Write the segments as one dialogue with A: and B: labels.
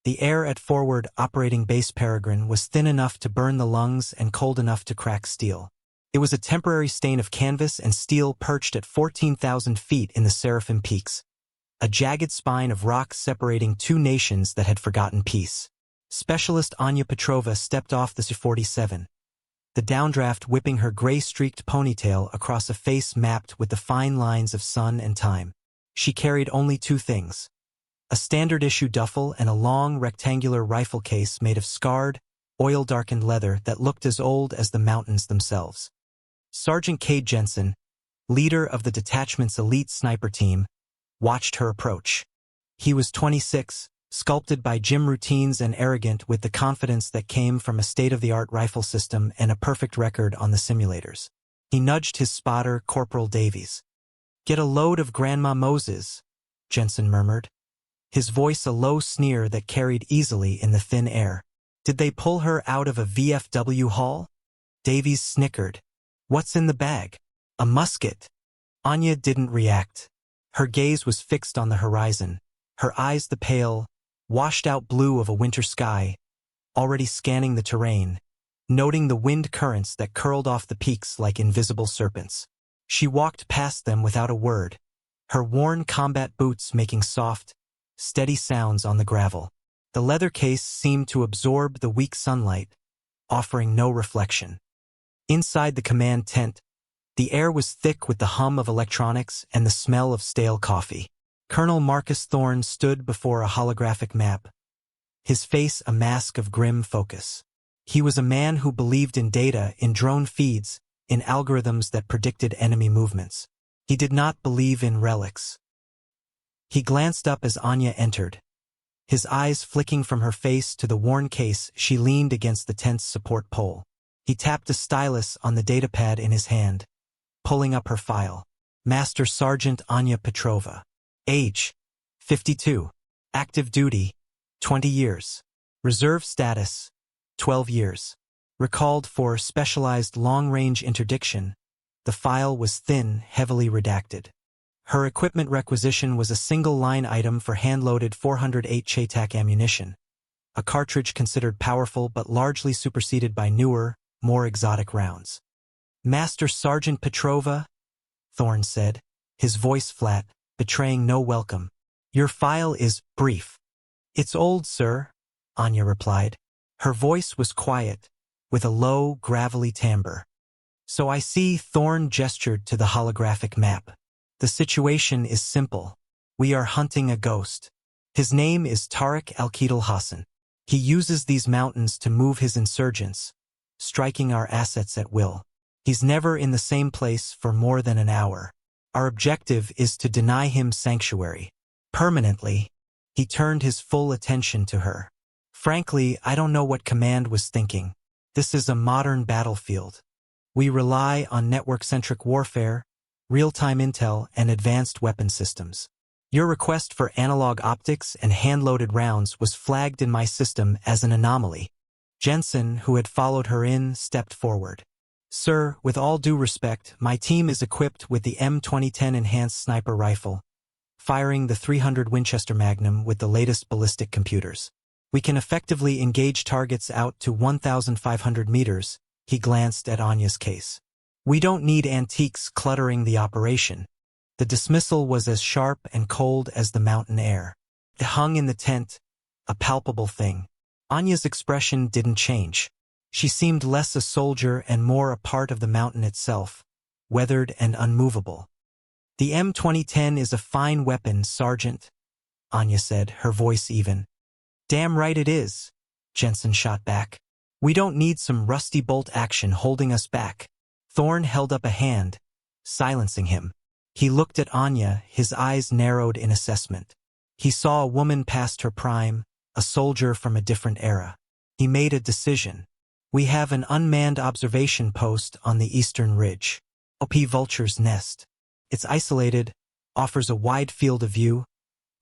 A: The air at forward operating base Peregrine was thin enough to burn the lungs and cold enough to crack steel. It was a temporary stain of canvas and steel perched at 14,000 feet in the Seraphim Peaks, a jagged spine of rock separating two nations that had forgotten peace. Specialist Anya Petrova stepped off the Su-47, the downdraft whipping her gray-streaked ponytail across a face mapped with the fine lines of sun and time. She carried only two things: a standard-issue duffel and a long, rectangular rifle case made of scarred, oil-darkened leather that looked as old as the mountains themselves. Sergeant Cade Jensen, leader of the detachment's elite sniper team, watched her approach. He was 26, sculpted by gym routines and arrogant with the confidence that came from a state-of-the-art rifle system and a perfect record on the simulators. He nudged his spotter, Corporal Davies. "Get a load of Grandma Moses," Jensen murmured, his voice a low sneer that carried easily in the thin air. "Did they pull her out of a VFW hall?" Davies snickered. "What's in the bag?" "A musket." Anya didn't react. Her gaze was fixed on the horizon, her eyes the pale, washed-out blue of a winter sky, already scanning the terrain, noting the wind currents that curled off the peaks like invisible serpents. She walked past them without a word, her worn combat boots making soft, steady sounds on the gravel. The leather case seemed to absorb the weak sunlight, offering no reflection. Inside the command tent, the air was thick with the hum of electronics and the smell of stale coffee. Colonel Marcus Thorne stood before a holographic map, his face a mask of grim focus. He was a man who believed in data, in drone feeds, in algorithms that predicted enemy movements. He did not believe in relics. He glanced up as Anya entered, his eyes flicking from her face to the worn case she leaned against the tent's support pole. He tapped a stylus on the datapad in his hand, pulling up her file. Master Sergeant Anya Petrova. Age: 52. Active duty: 20 years. Reserve status: 12 years. Recalled for specialized long-range interdiction. The file was thin, heavily redacted. Her equipment requisition was a single-line item for hand-loaded 408 Chaitak ammunition, a cartridge considered powerful but largely superseded by newer, more exotic rounds. "Master Sergeant Petrova," Thorne said, his voice flat, betraying no welcome. "Your file is brief." "It's old, sir," Anya replied. Her voice was quiet, with a low, gravelly timbre. "So I see," Thorne gestured to the holographic map. "The situation is simple. We are hunting a ghost. His name is Tariq Al-Qidal Hassan. He uses these mountains to move his insurgents, striking our assets at will. He's never in the same place for more than an hour. Our objective is to deny him sanctuary. Permanently." He turned his full attention to her. "Frankly, I don't know what command was thinking. This is a modern battlefield. We rely on network-centric warfare, real-time intel, and advanced weapon systems. Your request for analog optics and hand-loaded rounds was flagged in my system as an anomaly." Jensen, who had followed her in, stepped forward. "Sir, with all due respect, my team is equipped with the M2010 enhanced sniper rifle, firing the .300 Winchester Magnum with the latest ballistic computers. We can effectively engage targets out to 1,500 meters." He glanced at Anya's case. "We don't need antiques cluttering the operation." The dismissal was as sharp and cold as the mountain air. It hung in the tent, a palpable thing. Anya's expression didn't change. She seemed less a soldier and more a part of the mountain itself, weathered and unmovable. "The M2010 is a fine weapon, Sergeant," Anya said, her voice even. "Damn right it is," Jensen shot back. "We don't need some rusty bolt action holding us back." Thorne held up a hand, silencing him. He looked at Anya, his eyes narrowed in assessment. He saw a woman past her prime, a soldier from a different era. He made a decision. "We have an unmanned observation post on the eastern ridge. OP Vulture's nest. It's isolated, offers a wide field of view,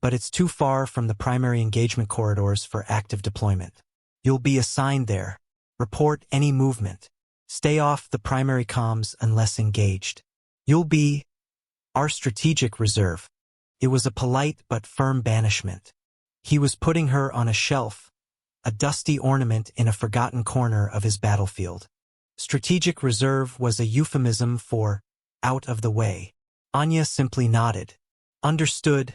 A: but it's too far from the primary engagement corridors for active deployment. You'll be assigned there. Report any movement. Stay off the primary comms unless engaged. You'll be our strategic reserve." It was a polite but firm banishment. He was putting her on a shelf, a dusty ornament in a forgotten corner of his battlefield. Strategic reserve was a euphemism for out of the way. Anya simply nodded. Understood,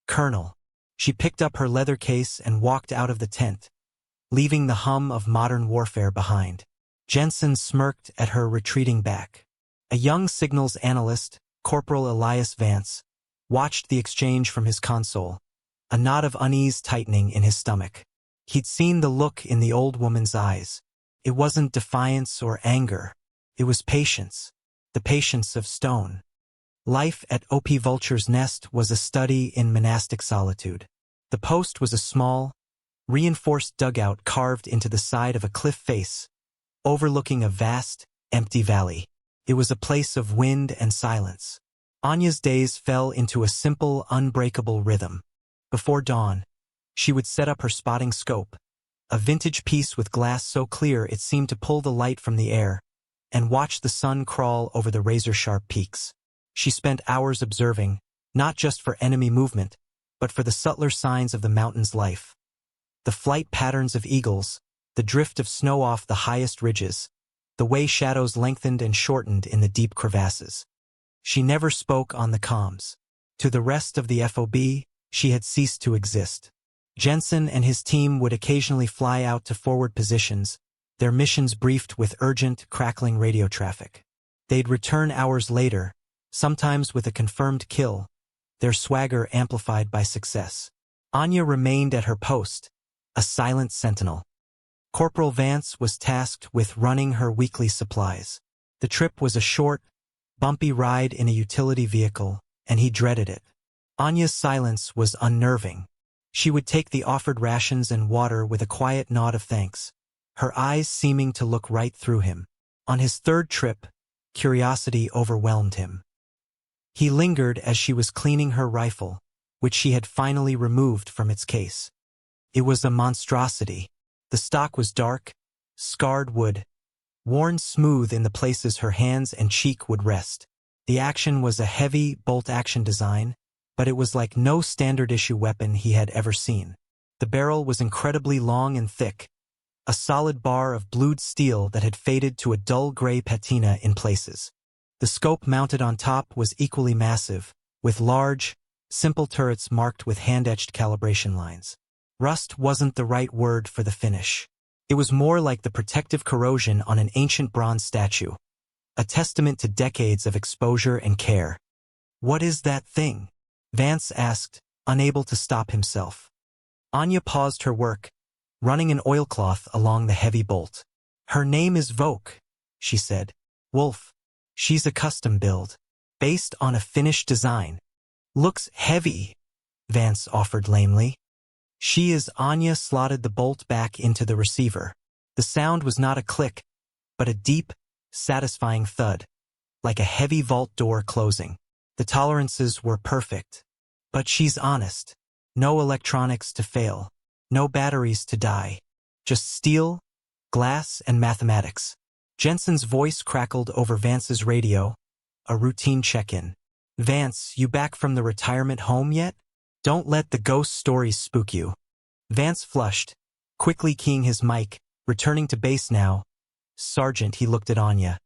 A: Colonel. She picked up her leather case and walked out of the tent, leaving the hum of modern warfare behind. Jensen smirked at her retreating back. A young signals analyst, Corporal Elias Vance, watched the exchange from his console, a knot of unease tightening in his stomach. He'd seen the look in the old woman's eyes. It wasn't defiance or anger. It was patience, the patience of stone. Life at OP Vulture's nest was a study in monastic solitude. The post was a small, reinforced dugout carved into the side of a cliff face, overlooking a vast, empty valley. It was a place of wind and silence. Anya's days fell into a simple, unbreakable rhythm. Before dawn, she would set up her spotting scope, a vintage piece with glass so clear it seemed to pull the light from the air, and watch the sun crawl over the razor-sharp peaks. She spent hours observing, not just for enemy movement, but for the subtler signs of the mountain's life. The flight patterns of eagles, the drift of snow off the highest ridges, the way shadows lengthened and shortened in the deep crevasses. She never spoke on the comms. To the rest of the FOB, she had ceased to exist. Jensen and his team would occasionally fly out to forward positions, their missions briefed with urgent, crackling radio traffic. They'd return hours later, sometimes with a confirmed kill, their swagger amplified by success. Anya remained at her post, a silent sentinel. Corporal Vance was tasked with running her weekly supplies. The trip was a short, bumpy ride in a utility vehicle, and he dreaded it. Anya's silence was unnerving. She would take the offered rations and water with a quiet nod of thanks, her eyes seeming to look right through him. On his third trip, curiosity overwhelmed him. He lingered as she was cleaning her rifle, which she had finally removed from its case. It was a monstrosity. The stock was dark, scarred wood, worn smooth in the places her hands and cheek would rest. The action was a heavy, bolt-action design, but it was like no standard-issue weapon he had ever seen. The barrel was incredibly long and thick, a solid bar of blued steel that had faded to a dull gray patina in places. The scope mounted on top was equally massive, with large, simple turrets marked with hand-etched calibration lines. Rust wasn't the right word for the finish. It was more like the protective corrosion on an ancient bronze statue, a testament to decades of exposure and care. "What is that thing?" Vance asked, unable to stop himself. Anya paused her work, running an oilcloth along the heavy bolt. "Her name is Voke," she said. "Wolf. She's a custom build, based on a finished design." "Looks heavy," Vance offered lamely. "She is." Anya slotted the bolt back into the receiver. The sound was not a click, but a deep, satisfying thud, like a heavy vault door closing. The tolerances were perfect. "But she's honest. No electronics to fail. No batteries to die. Just steel, glass, and mathematics." Jensen's voice crackled over Vance's radio, a routine check-in. "Vance, you back from the retirement home yet? Don't let the ghost stories spook you." Vance flushed, quickly keying his mic, returning to base now. "Sergeant," he looked at Anya,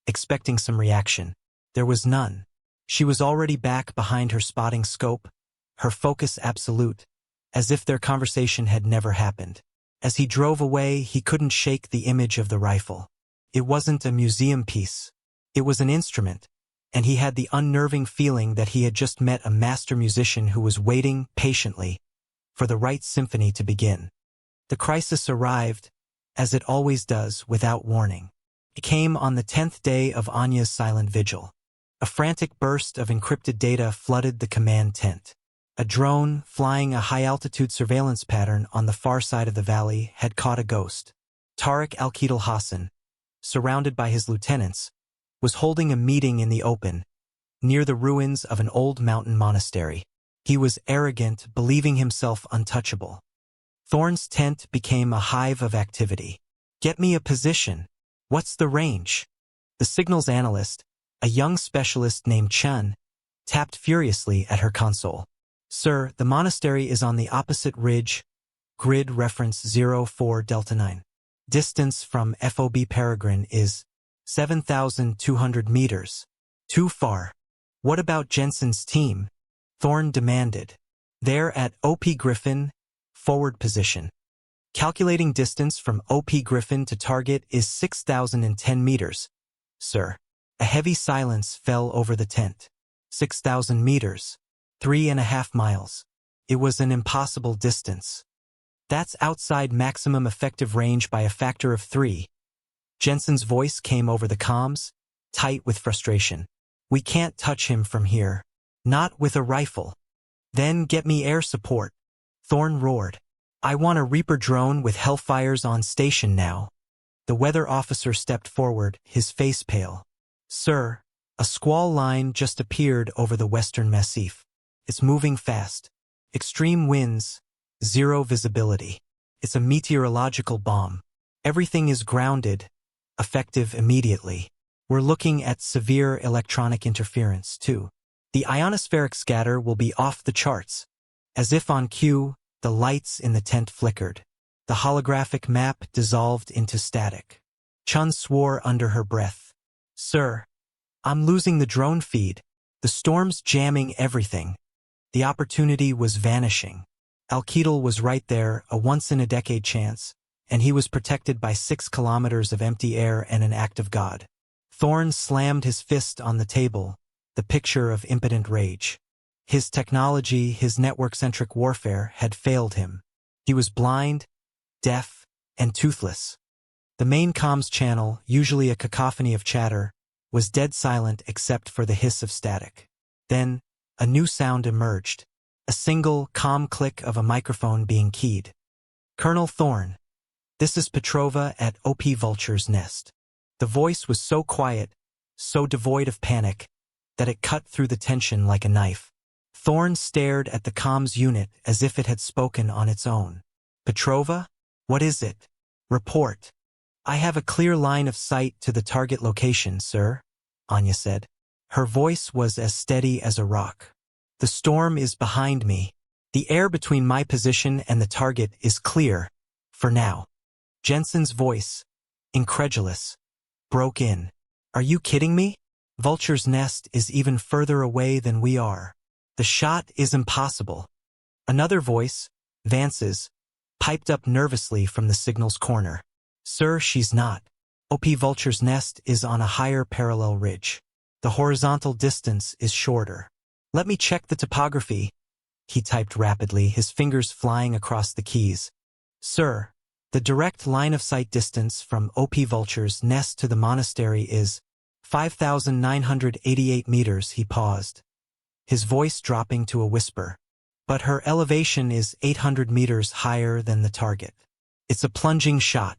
A: expecting some reaction. There was none. She was already back behind her spotting scope, her focus absolute, as if their conversation had never happened. As he drove away, he couldn't shake the image of the rifle. It wasn't a museum piece. It was an instrument, and he had the unnerving feeling that he had just met a master musician who was waiting patiently for the right symphony to begin. The crisis arrived, as it always does, without warning. It came on the 10th day of Anya's silent vigil. A frantic burst of encrypted data flooded the command tent. A drone, flying a high-altitude surveillance pattern on the far side of the valley, had caught a ghost. Tariq Al-Qidal Hassan, surrounded by his lieutenants, was holding a meeting in the open, near the ruins of an old mountain monastery. He was arrogant, believing himself untouchable. Thorne's tent became a hive of activity. "Get me a position. What's the range?" The signals analyst, a young specialist named Chun, tapped furiously at her console. Sir, the monastery is on the opposite ridge, grid reference 04 Delta 9. Distance from FOB Peregrine is 7,200 meters. Too far. What about Jensen's team? Thorne demanded. They're at OP Griffin, forward position. Calculating distance from OP Griffin to target is 6,010 meters. Sir. A heavy silence fell over the tent. 6,000 meters. 3.5 miles. It was an impossible distance. That's outside maximum effective range by a factor of 3. Jensen's voice came over the comms, tight with frustration. We can't touch him from here. Not with a rifle. Then get me air support. Thorne roared. I want a Reaper drone with Hellfires on station now. The weather officer stepped forward, his face pale. Sir, a squall line just appeared over the western massif. It's moving fast. Extreme winds, zero visibility. It's a meteorological bomb. Everything is grounded, effective immediately. We're looking at severe electronic interference, too. The ionospheric scatter will be off the charts. As if on cue, the lights in the tent flickered. The holographic map dissolved into static. Chun swore under her breath. Sir, I'm losing the drone feed. The storm's jamming everything. The opportunity was vanishing. Alketal was right there, a once-in-a-decade chance, and he was protected by 6 kilometers of empty air and an act of God. Thorne slammed his fist on the table, the picture of impotent rage. His technology, his network-centric warfare, had failed him. He was blind, deaf, and toothless. The main comms channel, usually a cacophony of chatter, was dead silent except for the hiss of static. Then, a new sound emerged. A single, calm click of a microphone being keyed. Colonel Thorne. This is Petrova at OP Vulture's nest. The voice was so quiet, so devoid of panic, that it cut through the tension like a knife. Thorne stared at the comms unit as if it had spoken on its own. Petrova? What is it? Report. I have a clear line of sight to the target location, sir, Anya said. Her voice was as steady as a rock. The storm is behind me. The air between my position and the target is clear, for now. Jensen's voice, incredulous, broke in. Are you kidding me? Vulture's nest is even further away than we are. The shot is impossible. Another voice, Vance's, piped up nervously from the signal's corner. Sir, she's not. OP Vulture's nest is on a higher parallel ridge. The horizontal distance is shorter. Let me check the topography. He typed rapidly, his fingers flying across the keys. Sir, the direct line-of-sight distance from OP Vulture's nest to the monastery is 5,988 meters, he paused, his voice dropping to a whisper. But her elevation is 800 meters higher than the target. It's a plunging shot.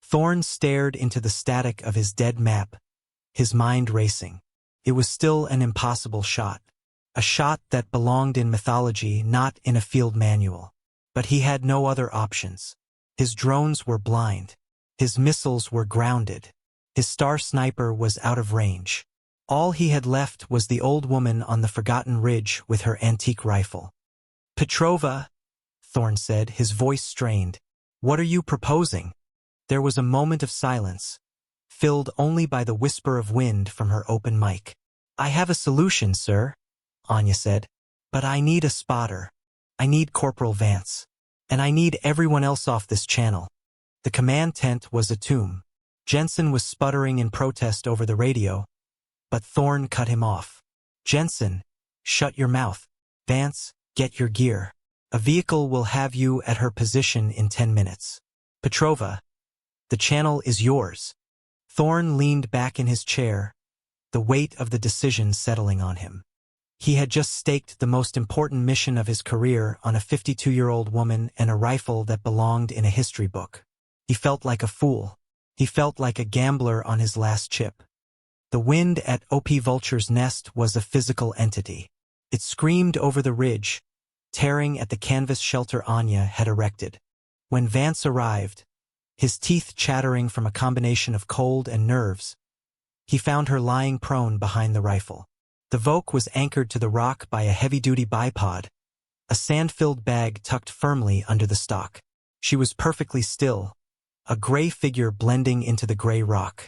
A: Thorne stared into the static of his dead map, his mind racing. It was still an impossible shot. A shot that belonged in mythology, not in a field manual. But he had no other options. His drones were blind. His missiles were grounded. His star sniper was out of range. All he had left was the old woman on the forgotten ridge with her antique rifle. Petrova, Thorne said, his voice strained. What are you proposing? There was a moment of silence, filled only by the whisper of wind from her open mic. I have a solution, sir, Anya said. But I need a spotter. I need Corporal Vance. And I need everyone else off this channel. The command tent was a tomb. Jensen was sputtering in protest over the radio, but Thorne cut him off. Jensen, shut your mouth. Vance, get your gear. A vehicle will have you at her position in 10 minutes. Petrova, the channel is yours. Thorne leaned back in his chair, the weight of the decision settling on him. He had just staked the most important mission of his career on a 52-year-old woman and a rifle that belonged in a history book. He felt like a fool. He felt like a gambler on his last chip. The wind at OP Vulture's nest was a physical entity. It screamed over the ridge, tearing at the canvas shelter Anya had erected. When Vance arrived, his teeth chattering from a combination of cold and nerves, he found her lying prone behind the rifle. The Voke was anchored to the rock by a heavy-duty bipod, a sand-filled bag tucked firmly under the stock. She was perfectly still, a gray figure blending into the gray rock.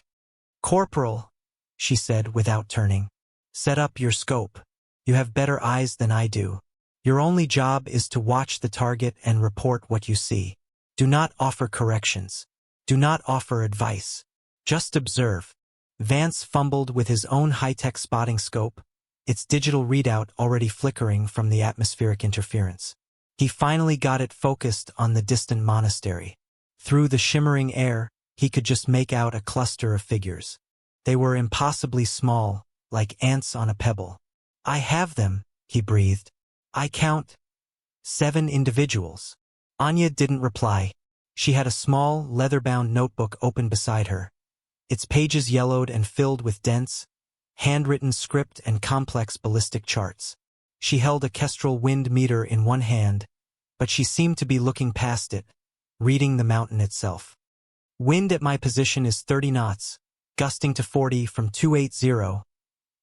A: "Corporal," she said without turning, "set up your scope. You have better eyes than I do. Your only job is to watch the target and report what you see. Do not offer corrections. Do not offer advice. Just observe." Vance fumbled with his own high-tech spotting scope, its digital readout already flickering from the atmospheric interference. He finally got it focused on the distant monastery. Through the shimmering air, he could just make out a cluster of figures. They were impossibly small, like ants on a pebble. "I have them," he breathed. "I count 7 individuals." Anya didn't reply. She had a small, leather-bound notebook open beside her, its pages yellowed and filled with dense, handwritten script and complex ballistic charts. She held a kestrel wind meter in one hand, but she seemed to be looking past it, reading the mountain itself. "Wind at my position is 30 knots, gusting to 40 from 280,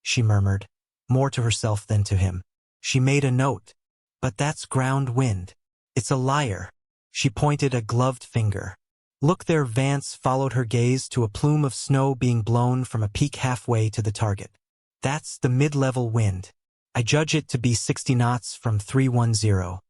A: she murmured, more to herself than to him. She made a note. "But that's ground wind. It's a liar." She pointed a gloved finger. "Look there." Vance followed her gaze to a plume of snow being blown from a peak halfway to the target. "That's the mid-level wind. I judge it to be 60 knots from 310.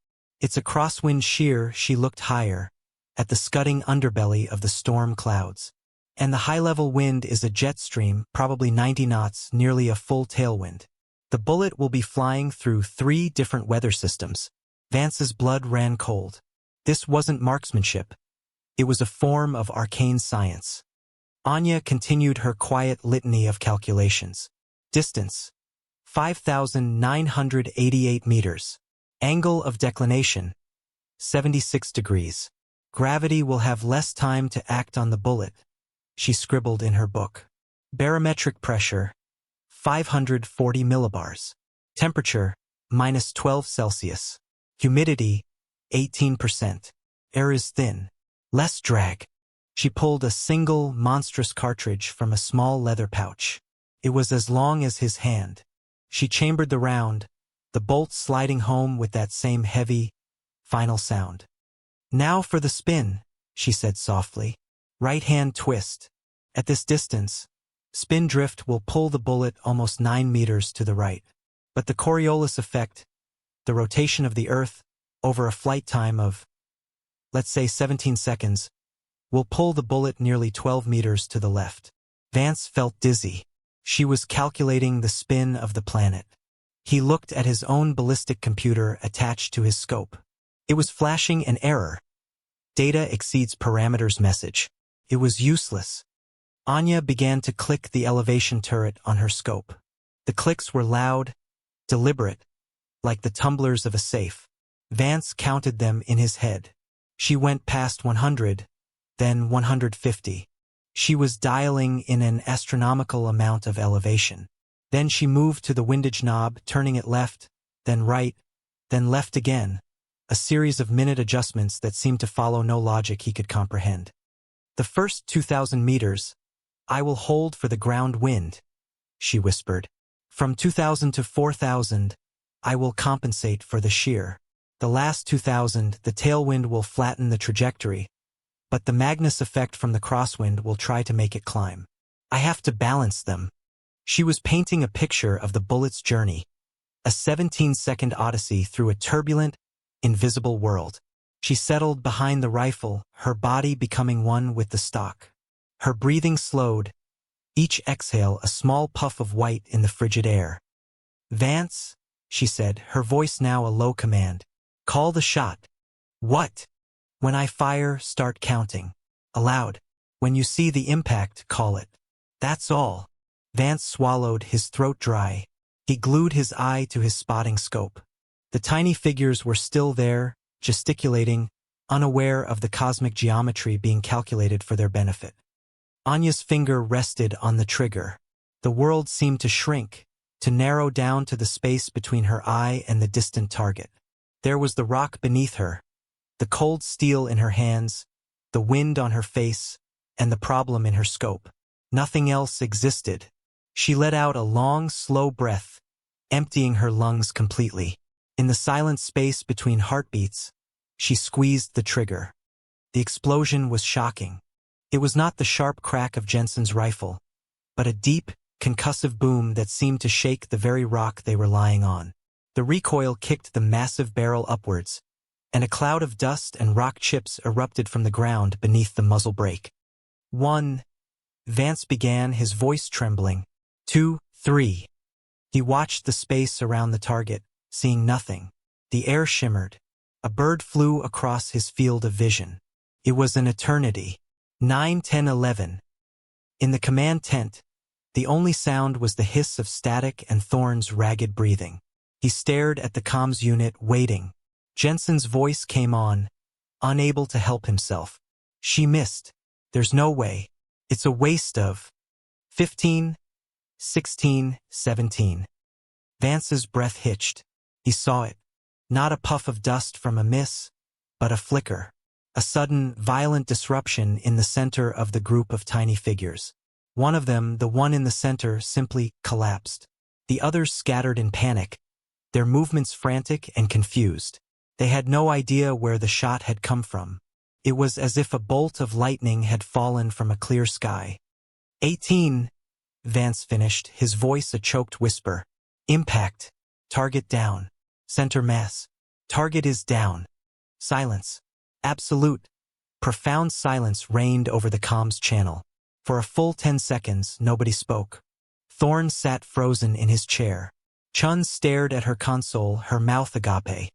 A: It's a crosswind shear." She looked higher, at the scudding underbelly of the storm clouds. "And the high-level wind is a jet stream, probably 90 knots, nearly a full tailwind. The bullet will be flying through 3 different weather systems." Vance's blood ran cold. This wasn't marksmanship. It was a form of arcane science. Anya continued her quiet litany of calculations. Distance: 5,988 meters. Angle of declination: 76 degrees. Gravity will have less time to act on the bullet, she scribbled in her book. Barometric pressure: 540 millibars. Temperature: -12 Celsius. Humidity: 18%. Air is thin. Less drag. She pulled a single, monstrous cartridge from a small leather pouch. It was as long as his hand. She chambered the round, the bolt sliding home with that same heavy, final sound. "Now for the spin," she said softly. "Right hand twist. At this distance, spin drift will pull the bullet almost 9 meters to the right. But the Coriolis effect, the rotation of the Earth, over a flight time of, let's say 17 seconds, will pull the bullet nearly 12 meters to the left." Vance felt dizzy. She was calculating the spin of the planet. He looked at his own ballistic computer attached to his scope. It was flashing an error. "Data exceeds parameters" message. It was useless. Anya began to click the elevation turret on her scope. The clicks were loud, deliberate, like the tumblers of a safe. Vance counted them in his head. She went past 100, then 150. She was dialing in an astronomical amount of elevation. Then she moved to the windage knob, turning it left, then right, then left again, a series of minute adjustments that seemed to follow no logic he could comprehend. "The first 2,000 meters, I will hold for the ground wind," she whispered. "From 2,000 to 4,000, I will compensate for the shear. The last 2,000, the tailwind will flatten the trajectory, but the Magnus effect from the crosswind will try to make it climb. I have to balance them." She was painting a picture of the bullet's journey, a 17-second odyssey through a turbulent, invisible world. She settled behind the rifle, her body becoming one with the stock. Her breathing slowed, each exhale a small puff of white in the frigid air. "Vance," she said, her voice now a low command. "Call the shot." "What?" "When I fire, start counting. Aloud. When you see the impact, call it. That's all." Vance swallowed, his throat dry. He glued his eye to his spotting scope. The tiny figures were still there, gesticulating, unaware of the cosmic geometry being calculated for their benefit. Anya's finger rested on the trigger. The world seemed to shrink, to narrow down to the space between her eye and the distant target. There was the rock beneath her, the cold steel in her hands, the wind on her face, and the problem in her scope. Nothing else existed. She let out a long, slow breath, emptying her lungs completely. In the silent space between heartbeats, she squeezed the trigger. The explosion was shocking. It was not the sharp crack of Jensen's rifle, but a deep, concussive boom that seemed to shake the very rock they were lying on. The recoil kicked the massive barrel upwards, and a cloud of dust and rock chips erupted from the ground beneath the muzzle brake. 1. Vance began, his voice trembling. 2, 3. He watched the space around the target, seeing nothing. The air shimmered. A bird flew across his field of vision. It was an eternity. 9, 10, 11. In the command tent, the only sound was the hiss of static and Thorne's ragged breathing. He stared at the comms unit, waiting. Jensen's voice came on, unable to help himself. She missed. There's no way. It's a waste of 15, 16, 17. Vance's breath hitched. He saw it. Not a puff of dust from a miss, but a flicker. A sudden, violent disruption in the center of the group of tiny figures. One of them, the one in the center, simply collapsed. The others scattered in panic, their movements frantic and confused. They had no idea where the shot had come from. It was as if a bolt of lightning had fallen from a clear sky. 18, Vance finished, his voice a choked whisper. Impact. Target down. Center mass. Target is down. Silence. Absolute, profound silence reigned over the comms channel. For a full 10 seconds, nobody spoke. Thorne sat frozen in his chair. Chun stared at her console, her mouth agape.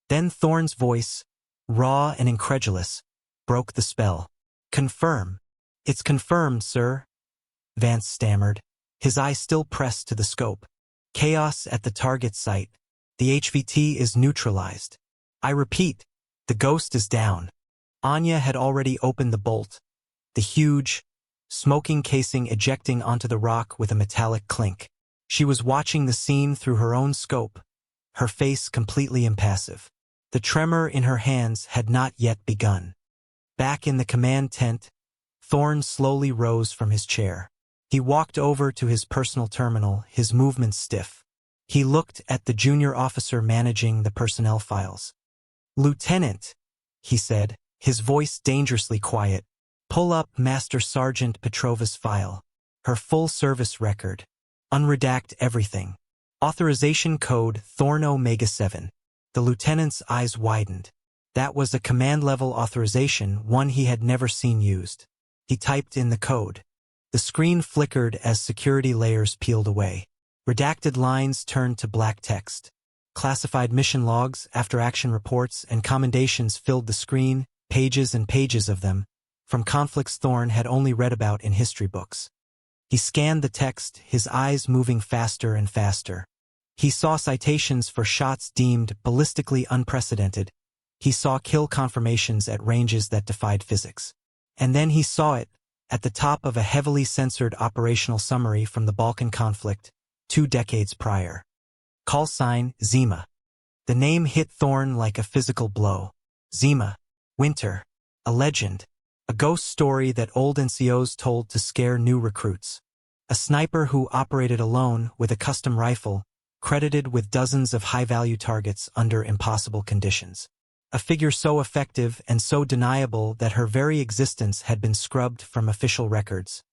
A: Then Thorne's voice, raw and incredulous, broke the spell. Confirm. It's confirmed, sir. Vance stammered, his eye still pressed to the scope. Chaos at the target site. The HVT is neutralized. I repeat, the ghost is down. Anya had already opened the bolt, the huge, smoking casing ejecting onto the rock with a metallic clink. She was watching the scene through her own scope, her face completely impassive. The tremor in her hands had not yet begun. Back in the command tent, Thorne slowly rose from his chair. He walked over to his personal terminal, his movements stiff. He looked at the junior officer managing the personnel files. Lieutenant, he said, his voice dangerously quiet, pull up Master Sergeant Petrova's file. Her full service record. Unredact everything. Authorization code Thorne Omega 7. The lieutenant's eyes widened. That was a command-level authorization, one he had never seen used. He typed in the code. The screen flickered as security layers peeled away. Redacted lines turned to black text. Classified mission logs, after-action reports, and commendations filled the screen, pages and pages of them, from conflicts Thorne had only read about in history books. He scanned the text, his eyes moving faster and faster. He saw citations for shots deemed ballistically unprecedented. He saw kill confirmations at ranges that defied physics. And then he saw it, at the top of a heavily censored operational summary from the Balkan conflict, 2 decades prior. Call sign, Zima. The name hit Thorne like a physical blow. Zima. Winter. A legend. A ghost story that old NCOs told to scare new recruits. A sniper who operated alone with a custom rifle, credited with dozens of high-value targets under impossible conditions. A figure so effective and so deniable that her very existence had been scrubbed from official records,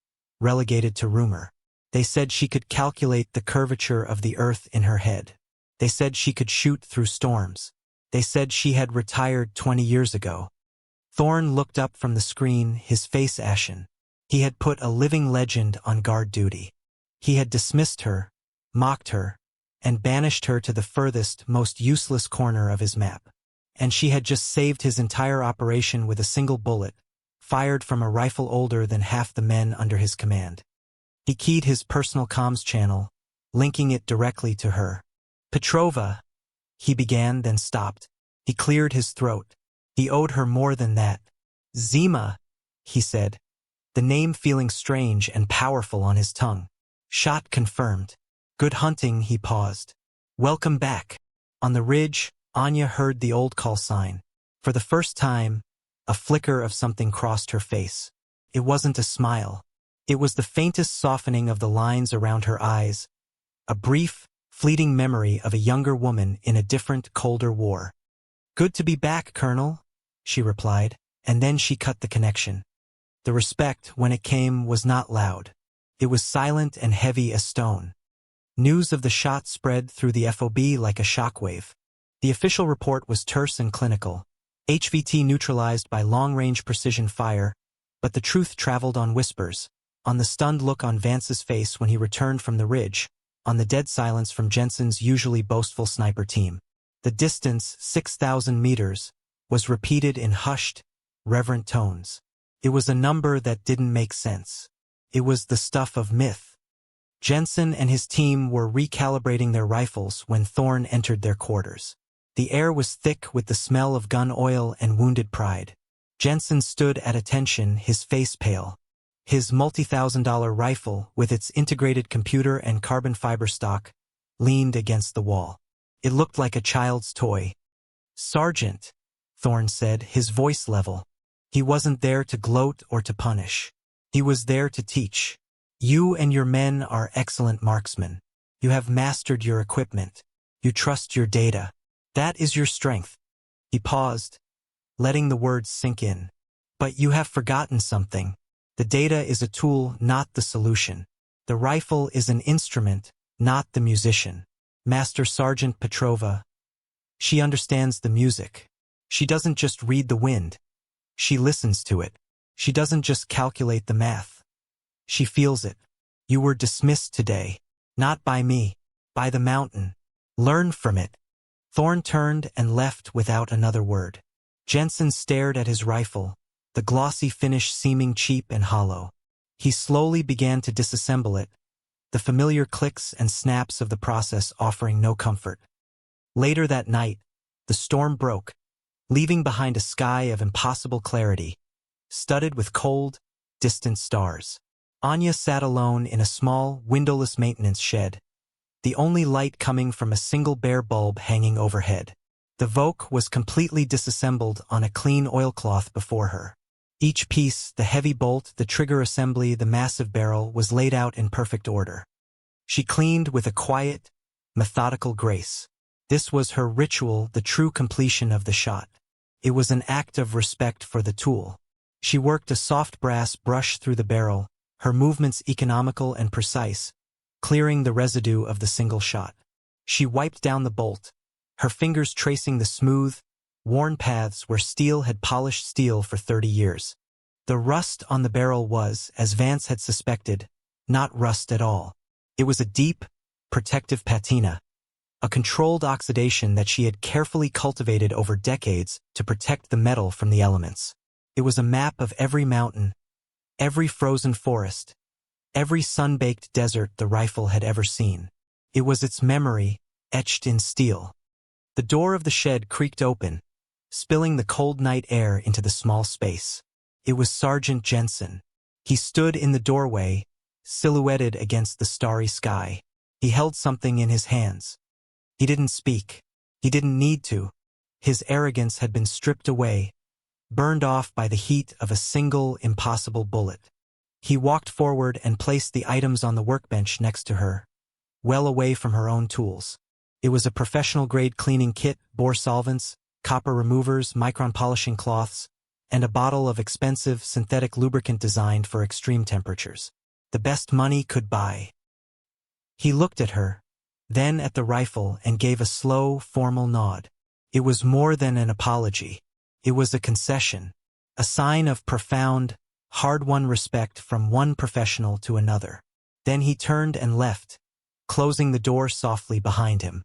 A: relegated to rumor. They said she could calculate the curvature of the earth in her head. They said she could shoot through storms. They said she had retired 20 years ago. Thorne looked up from the screen, his face ashen. He had put a living legend on guard duty. He had dismissed her, mocked her, and banished her to the furthest, most useless corner of his map. And she had just saved his entire operation with a single bullet, fired from a rifle older than half the men under his command. He keyed his personal comms channel, linking it directly to her. Petrova, he began, then stopped. He cleared his throat. He owed her more than that. Zima, he said, the name feeling strange and powerful on his tongue. Shot confirmed. Good hunting, he paused. Welcome back. On the ridge, Anya heard the old call sign. For the first time, a flicker of something crossed her face. It wasn't a smile. It was the faintest softening of the lines around her eyes. A brief, fleeting memory of a younger woman in a different, colder war. "Good to be back, Colonel," she replied, and then she cut the connection. The respect, when it came, was not loud. It was silent and heavy as stone. News of the shot spread through the FOB like a shockwave. The official report was terse and clinical. HVT neutralized by long-range precision fire, but the truth traveled on whispers, on the stunned look on Vance's face when he returned from the ridge, on the dead silence from Jensen's usually boastful sniper team. The distance, 6,000 meters, was repeated in hushed, reverent tones. It was a number that didn't make sense. It was the stuff of myth. Jensen and his team were recalibrating their rifles when Thorne entered their quarters. The air was thick with the smell of gun oil and wounded pride. Jensen stood at attention, his face pale. His multi-thousand-dollar rifle, with its integrated computer and carbon fiber stock, leaned against the wall. It looked like a child's toy. "Sergeant," Thorne said, his voice level. He wasn't there to gloat or to punish. He was there to teach. "You and your men are excellent marksmen. You have mastered your equipment. You trust your data. That is your strength." He paused, letting the words sink in. "But you have forgotten something. The data is a tool, not the solution. The rifle is an instrument, not the musician. Master Sergeant Petrova. She understands the music. She doesn't just read the wind. She listens to it. She doesn't just calculate the math. She feels it. You were dismissed today. Not by me. By the mountain. Learn from it." Thorne turned and left without another word. Jensen stared at his rifle, the glossy finish seeming cheap and hollow. He slowly began to disassemble it, the familiar clicks and snaps of the process offering no comfort. Later that night, the storm broke, leaving behind a sky of impossible clarity, studded with cold, distant stars. Anya sat alone in a small, windowless maintenance shed, the only light coming from a single bare bulb hanging overhead. The Voke was completely disassembled on a clean oilcloth before her. Each piece, the heavy bolt, the trigger assembly, the massive barrel, was laid out in perfect order. She cleaned with a quiet, methodical grace. This was her ritual, the true completion of the shot. It was an act of respect for the tool. She worked a soft brass brush through the barrel, her movements economical and precise, clearing the residue of the single shot. She wiped down the bolt, her fingers tracing the smooth, worn paths where steel had polished steel for 30 years. The rust on the barrel was, as Vance had suspected, not rust at all. It was a deep, protective patina, a controlled oxidation that she had carefully cultivated over decades to protect the metal from the elements. It was a map of every mountain, every frozen forest, every sun-baked desert the rifle had ever seen. It was its memory, etched in steel. The door of the shed creaked open, spilling the cold night air into the small space. It was Sergeant Jensen. He stood in the doorway, silhouetted against the starry sky. He held something in his hands. He didn't speak. He didn't need to. His arrogance had been stripped away, burned off by the heat of a single, impossible bullet. He walked forward and placed the items on the workbench next to her, well away from her own tools. It was a professional-grade cleaning kit, bore solvents, copper removers, micron polishing cloths, and a bottle of expensive synthetic lubricant designed for extreme temperatures. The best money could buy. He looked at her, then at the rifle, and gave a slow, formal nod. It was more than an apology. It was a concession, a sign of profound, hard-won respect from one professional to another. Then he turned and left, closing the door softly behind him.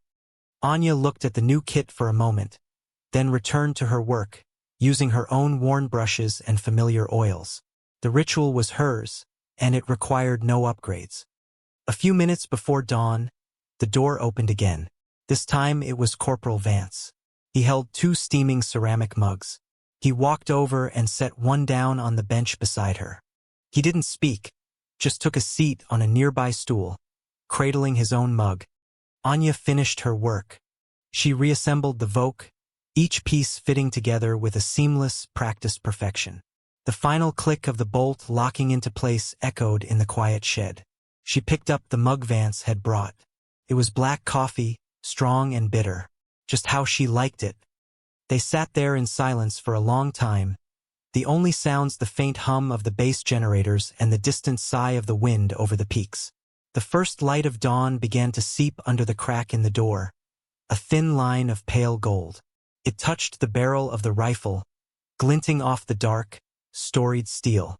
A: Anya looked at the new kit for a moment, then returned to her work, using her own worn brushes and familiar oils. The ritual was hers, and it required no upgrades. A few minutes before dawn, the door opened again. This time it was Corporal Vance. He held 2 steaming ceramic mugs. He walked over and set one down on the bench beside her. He didn't speak, just took a seat on a nearby stool, cradling his own mug. Anya finished her work. She reassembled the Voke, each piece fitting together with a seamless, practiced perfection. The final click of the bolt locking into place echoed in the quiet shed. She picked up the mug Vance had brought. It was black coffee, strong and bitter, just how she liked it. They sat there in silence for a long time, the only sounds the faint hum of the base generators and the distant sigh of the wind over the peaks. The first light of dawn began to seep under the crack in the door, a thin line of pale gold. It touched the barrel of the rifle, glinting off the dark, storied steel.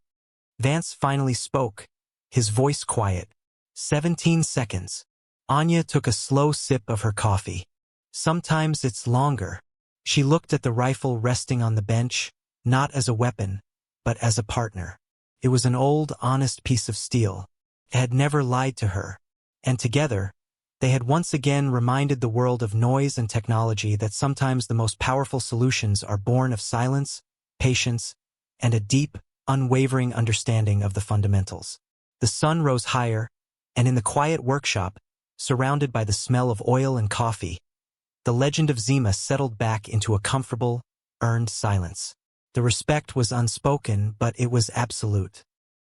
A: Vance finally spoke, his voice quiet. 17 seconds. Anya took a slow sip of her coffee. Sometimes it's longer. She looked at the rifle resting on the bench, not as a weapon, but as a partner. It was an old, honest piece of steel. It had never lied to her. And together, they had once again reminded the world of noise and technology that sometimes the most powerful solutions are born of silence, patience, and a deep, unwavering understanding of the fundamentals. The sun rose higher, and in the quiet workshop, surrounded by the smell of oil and coffee, the legend of Zima settled back into a comfortable, earned silence. The respect was unspoken, but it was absolute.